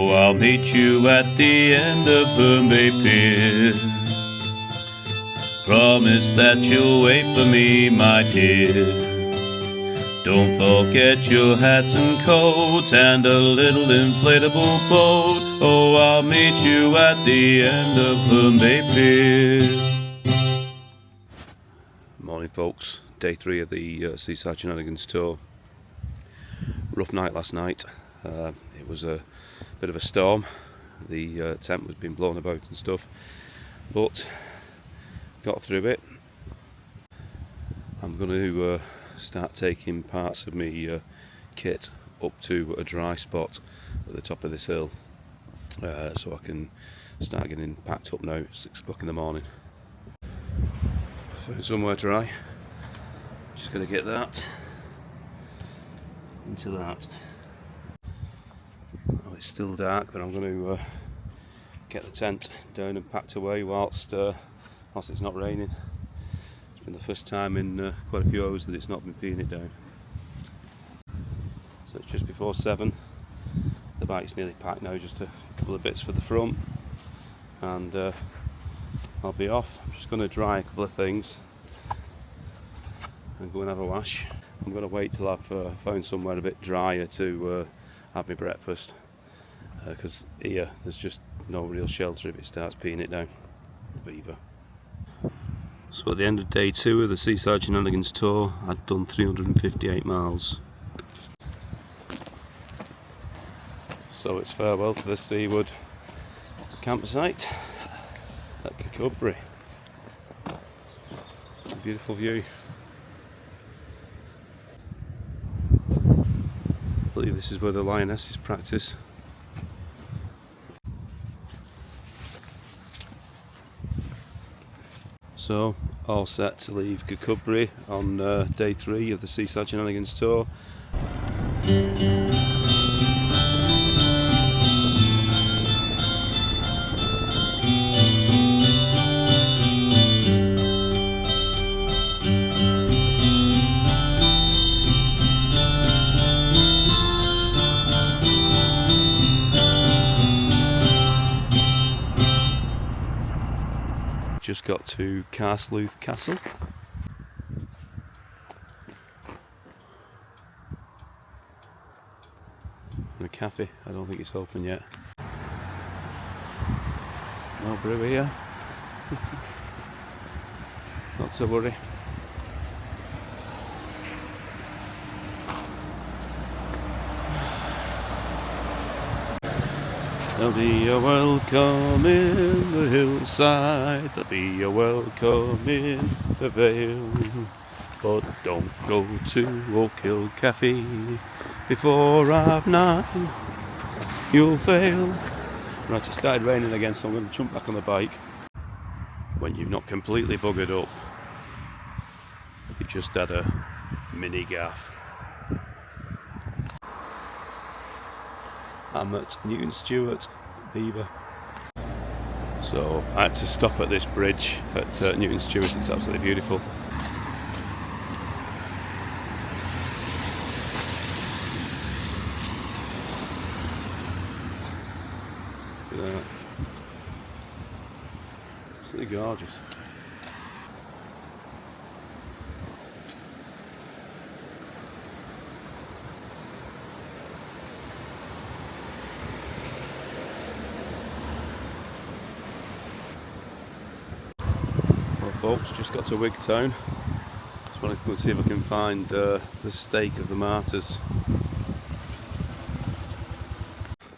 Oh, I'll meet you at the end of Wigtown Bay Pier. Promise that you'll wait for me, my dear. Don't forget your hat and coat and a little inflatable boat. Oh, I'll meet you at the end of Wigtown Bay Pier. Morning, folks. Day 3 of the Seaside Shenanigans tour. Rough night last night. It was a bit of a storm. The tent was being blown about and stuff, but got through it. I'm going to start taking parts of my kit up to a dry spot at the top of this hill, so I can start getting packed up now at 6 o'clock in the morning. Found somewhere dry. Just going to get that into that. Oh, it's still dark, but I'm going to get the tent down and packed away whilst it's not raining. It's been the first time in quite a few hours that it's not been peeing it down. So it's just before 7. The bike's nearly packed now, just a couple of bits for the front, and I'll be off. I'm just going to dry a couple of things and go and have a wash. I'm going to wait till I've found somewhere a bit drier to have my breakfast, because here there's just no real shelter if it starts peeing it down. Beaver. So at the end of day 2 of the Seaside Shenanigans tour, I'd done 358 miles. So it's farewell to the Seaward campsite at Coastline. A beautiful view. I believe this is where the lionesses practice. So, all set to leave Coastline on day 3 of the Seaside Shenanigans tour. Just got to Carsluth Castle. And a cafe. I don't think it's open yet. No brew here. Not to worry. There'll be a welcome in the hillside, there'll be a welcome in the vale, but don't go to Oak Hill Cafe before half-9, you'll fail. Right, it started raining again, so I'm going to jump back on the bike. When you've not completely buggered up, you've just had a mini gaff. I'm at Newton Stewart, Viva. So I had to stop at this bridge at Newton Stewart. It's absolutely beautiful. Look at that. Absolutely gorgeous. Folks, just got to Wigtown. Just want to go see if I can find the stake of the martyrs.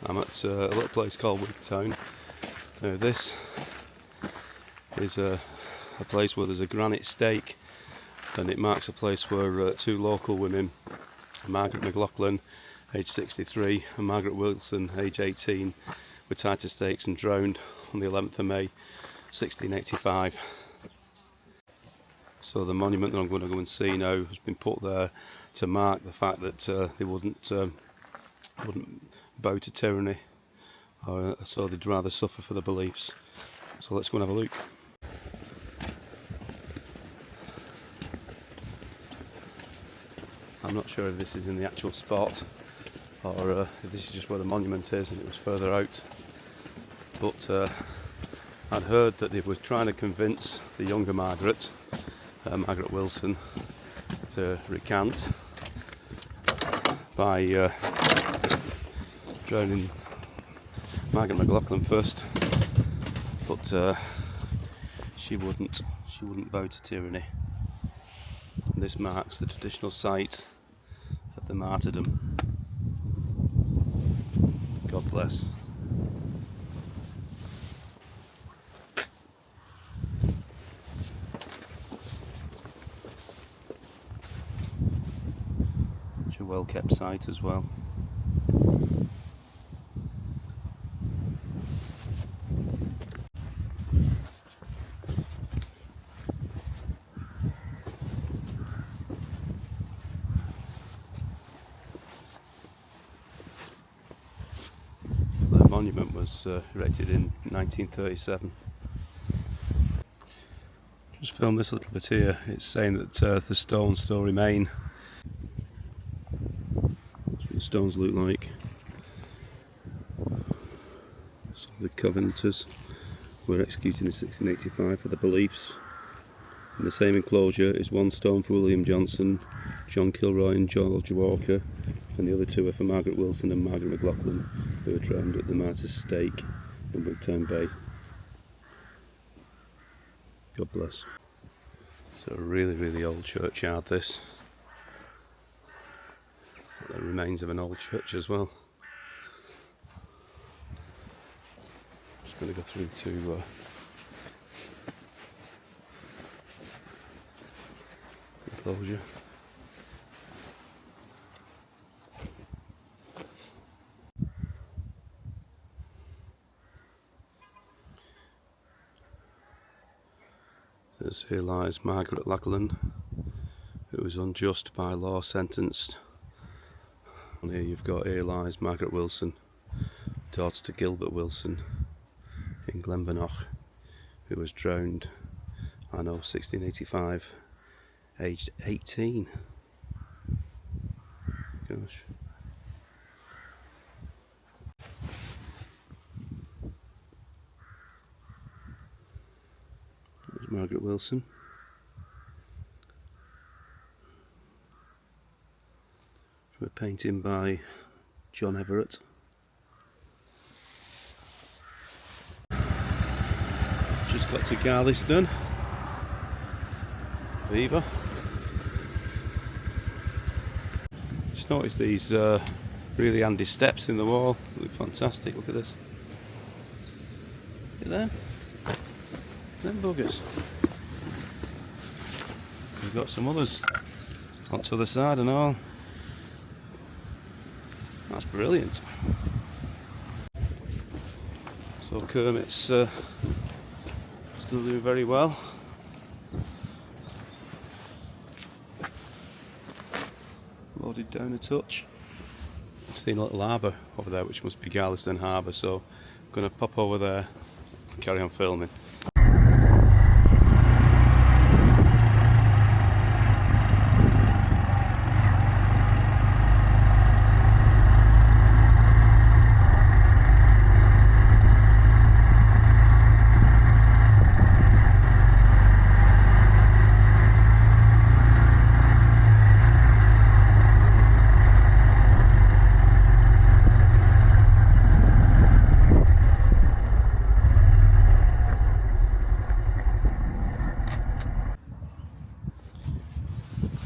I'm at a little place called Wigtown. Now this is a place where there's a granite stake, and it marks a place where 2 local women, Margaret McLaughlin, age 63, and Margaret Wilson, age 18, were tied to stakes and drowned on the 11th of May 1685. So the monument that I'm going to go and see now has been put there to mark the fact that they wouldn't bow to tyranny, so they'd rather suffer for their beliefs. So let's go and have a look. So I'm not sure if this is in the actual spot, or if this is just where the monument is and it was further out. But I'd heard that they were trying to convince the younger Margaret, Margaret Wilson, to recant by drowning Margaret McLaughlin first, but she wouldn't bow to tyranny. And this marks the traditional site of the martyrdom. God bless. It's a well kept site as well. The monument was erected in 1937. Just film this little bit here. It's saying that the stones still remain. That's what the stones look like. So the Covenanters were executed in 1685 for their beliefs. In the same enclosure is one stone for William Johnson, John Kilroy and George Walker, and the other two are for Margaret Wilson and Margaret McLaughlin, who were drowned at the Martyrs' Stake in Wigtown Bay. God bless. It's a really, really old churchyard, this. The remains of an old church as well. Just going to go through to enclosure. As here lies Margaret Lachlan, who was unjust by law sentenced. And here you've got, here lies Margaret Wilson, daughter to Gilbert Wilson in Glenbannock, who was drowned, I know, 1685, aged 18. Gosh. There's Margaret Wilson. From a painting by John Everett. Just got to Garlieston. Viva. Just noticed these really handy steps in the wall. They look fantastic. Look at this. Look at them. Them buggers. We've got some others on to the side and all. That's brilliant. So Kermit's still doing very well. Loaded down a touch. I've seen a little harbour over there, which must be Garlieston Harbour, so I'm going to pop over there and carry on filming.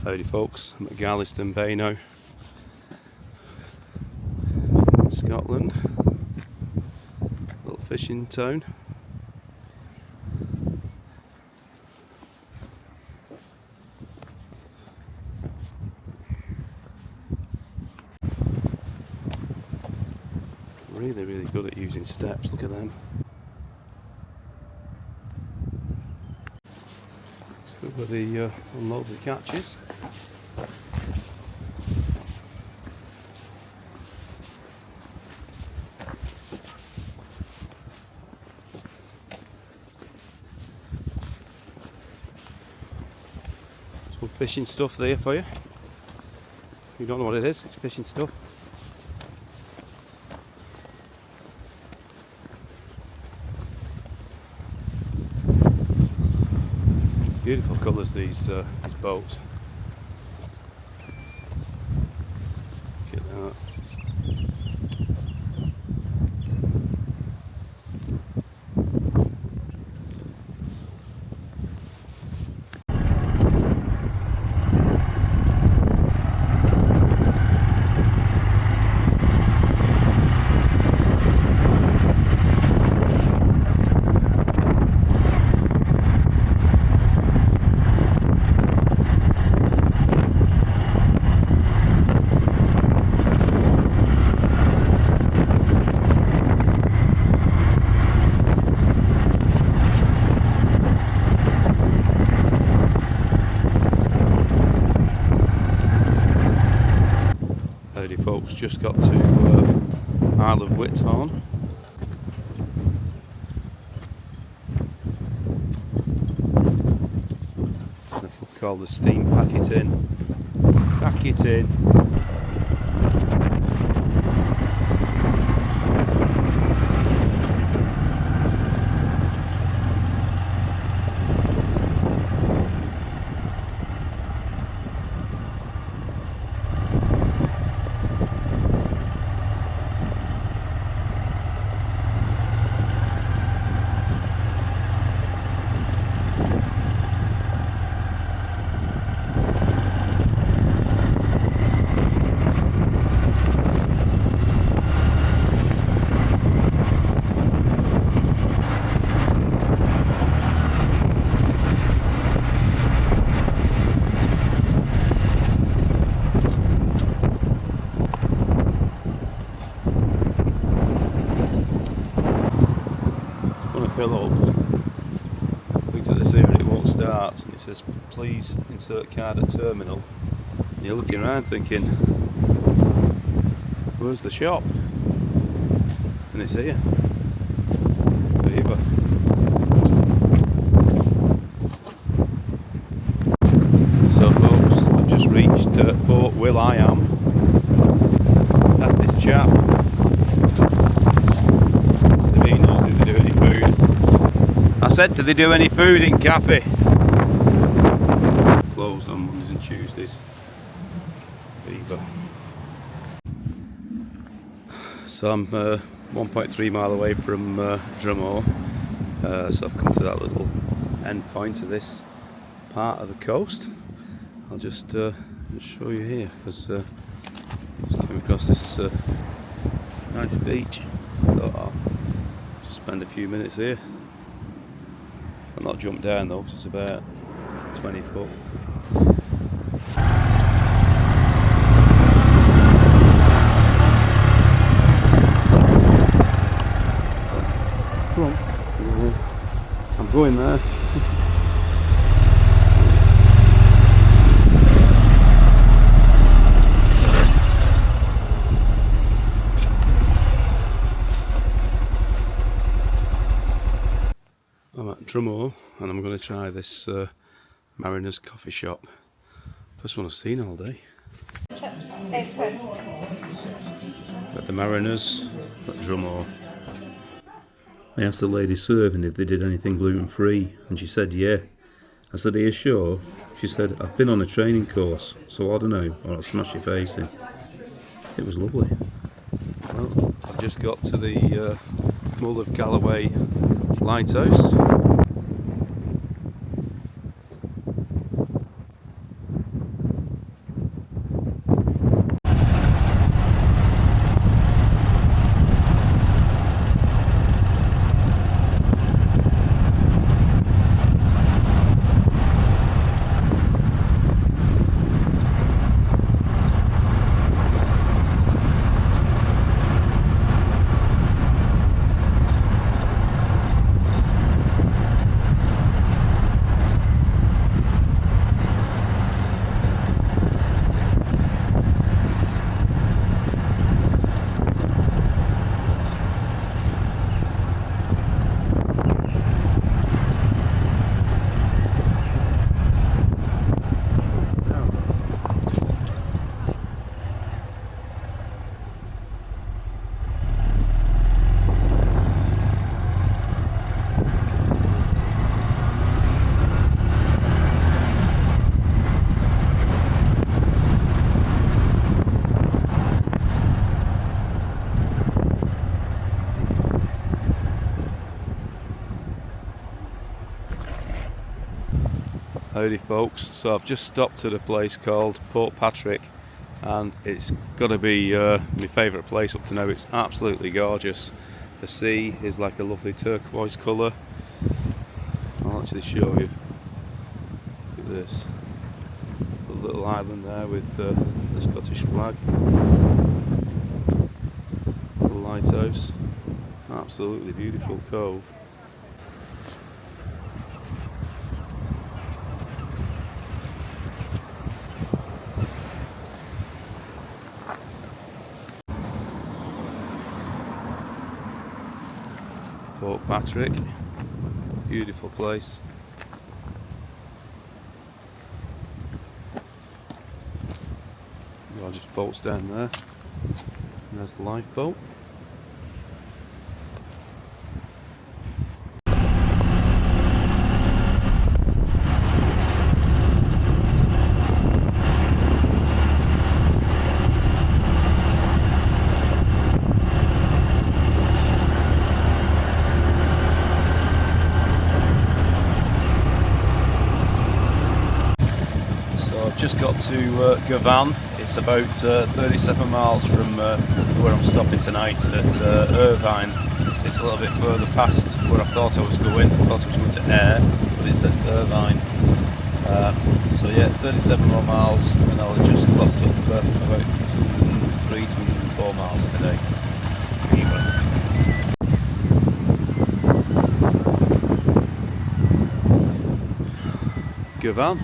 Howdy folks, I'm at Garlieston Bay now, Scotland, little fishing town. Really, really good at using steps, look at them. So where the unload the catches. Some fishing stuff there for you. If you don't know what it is, it's fishing stuff. Beautiful colours, these boats. Look at that. Folks, just got to Isle of Wigtown. Called the steam packet in. Pack it in. Fill up. Looked at this here and it won't start, and it says please insert card at terminal, and you're looking around thinking where's the shop, and it's here. Beaver. So folks, I've just reached Port Will.i.am. That's this chap. I said, do they do any food in cafe? Closed on Mondays and Tuesdays. Beaver. So I'm 1.3 mile away from Drumore. So I've come to that little end point of this part of the coast. I'll just show you here, because just came across this nice beach. I thought I'll just spend a few minutes here. I'll not jump down though, because it's about 20 foot. Come on. I'm going there. I'm at Drumore and I'm going to try this Mariners coffee shop. First one I've seen all day. Chips, egg toast. At the Mariners at Drumore. I asked the lady serving if they did anything gluten free, and she said yeah. I said, are you sure? She said, I've been on a training course, so I don't know, or I'll smash your face in. It was lovely. Well, I've just got to the Mull of Galloway lighthouse. Howdy folks, so I've just stopped at a place called Port Patrick and it's got to be my favourite place up to now. It's absolutely gorgeous. The sea is like a lovely turquoise colour. I'll actually show you. Look at this. A little island there with the Scottish flag. The lighthouse. Absolutely beautiful cove. Port Patrick, beautiful place. Well, just boats down there. And there's the lifeboat. Just got to Gavan. It's about 37 miles from where I'm stopping tonight at Irvine. It's a little bit further past where I thought I was going. I thought I was going to Ayr, but it's at Irvine. So yeah, 37 more miles, and I'll just clocked up about 203, 204 miles today. Gavan.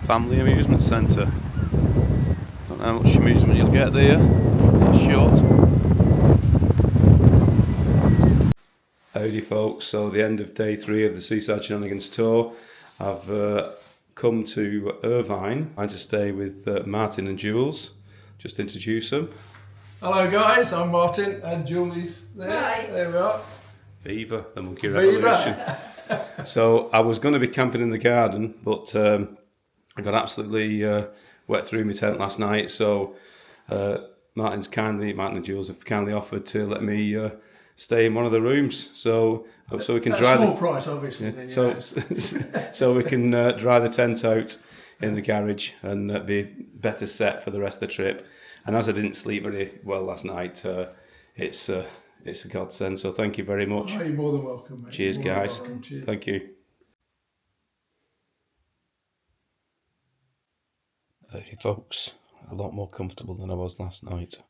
Family amusement centre. Don't know how much amusement you'll get there. It's short. Howdy folks, so the end of day 3 of the Seaside Shenanigans tour. I've come to Irvine. I just stay with Martin and Jules. Just introduce them. Hello guys, I'm Martin and Julie's there. Hi. There we are. Viva, the Monkey Revolution. So I was going to be camping in the garden, but I got absolutely wet through my tent last night, so Martin and Jules have kindly offered to let me stay in one of the rooms, so we can dry small price, obviously. yeah, Then, so we can dry the tent out in the garage and be better set for the rest of the trip. And as I didn't sleep very well last night, it's a godsend. So thank you very much. Oh, you're more than welcome, mate. Cheers, guys. Cheers. Thank you. Hey folks, a lot more comfortable than I was last night,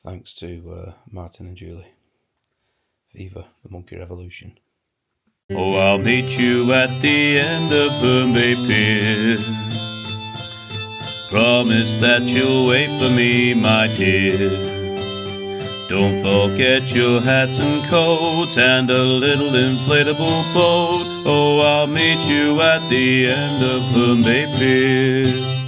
thanks to Martin and Julie. Viva the Monkey Revolution. Oh, I'll meet you at the end of Boom Bay Pier. Promise that you'll wait for me, my dear. Don't forget your hat and coat and a little inflatable boat. Oh, I'll meet you at the end of Boom Bay Pier.